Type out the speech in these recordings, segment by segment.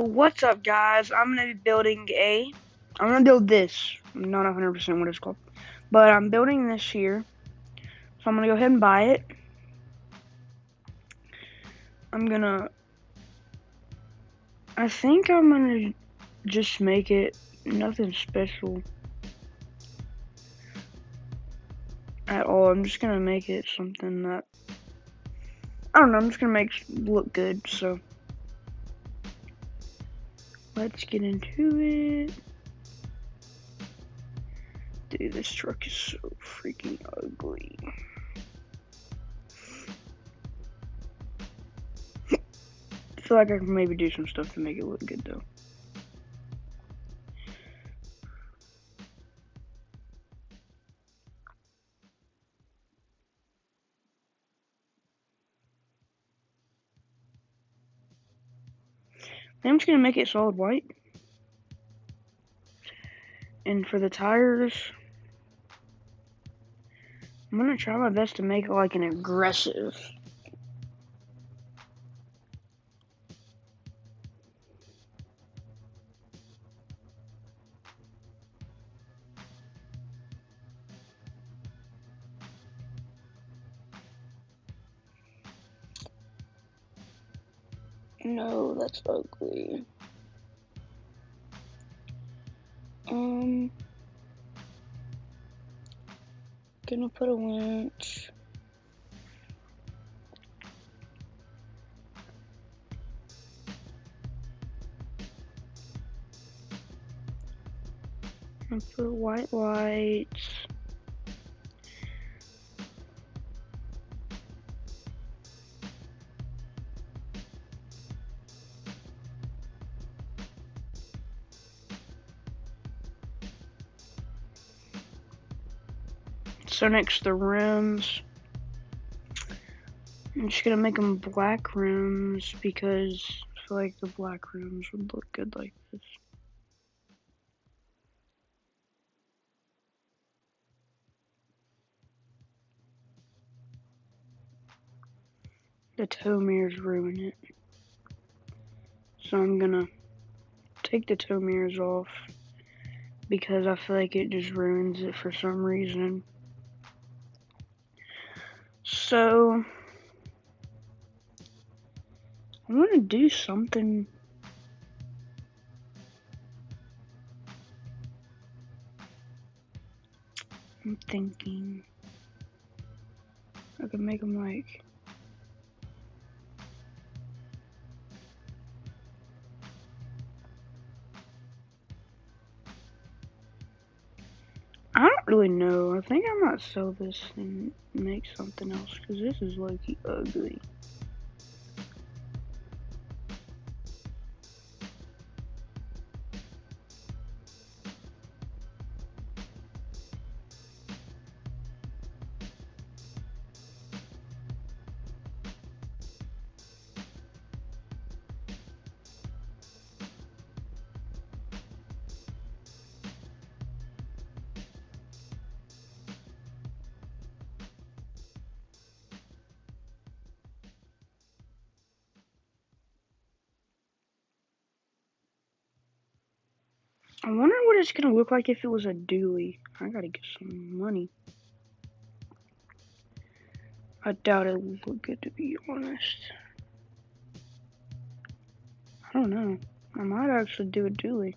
What's up, guys? I'm gonna be building I'm gonna build this. I'm not 100% what it's called, but I'm building this here. So I'm gonna go ahead and buy it. I think I'm gonna just make it nothing special at all. I'm just gonna make it something that, I don't know, I'm just gonna make it look good. So let's get into it. Dude, this truck is so freaking ugly. I feel like I can maybe do some stuff to make it look good though. I'm just gonna make it solid white. And for the tires, I'm gonna try my best to make it like an aggressive. No, that's ugly. Gonna put a winch. Gonna put white lights. So next to the rims, I'm just gonna make them black rims because I feel like the black rims would look good like this. The tow mirrors ruin it. So I'm gonna take the tow mirrors off because I feel like it just ruins it for some reason. So I want to do something. I'm thinking I could make them like, I don't really know. I think I might sell this and make something else because this is low-key ugly. I wonder what it's gonna look like if it was a dually. I gotta get some money. I doubt it would look good, to be honest. I don't know. I might actually do a dually.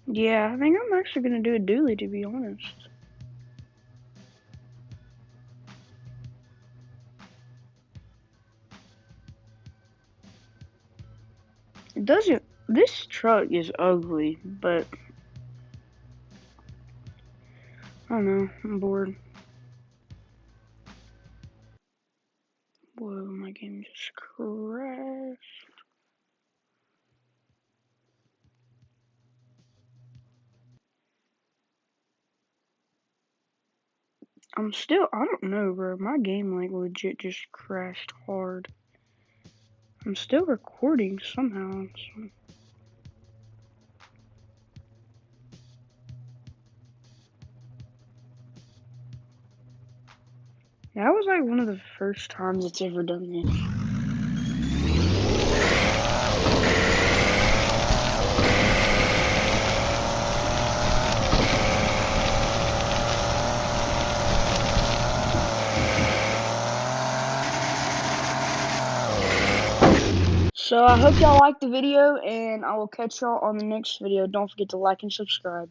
Yeah, I think I'm actually gonna do a dually, to be honest. It doesn't. This truck is ugly, but I don't know. I'm bored. Whoa, my game just crashed. I don't know, bro. My game, like, legit just crashed hard. I'm still recording somehow. So. That was like one of the first times it's ever done this. So I hope y'all liked the video, and I will catch y'all on the next video. Don't forget to like and subscribe.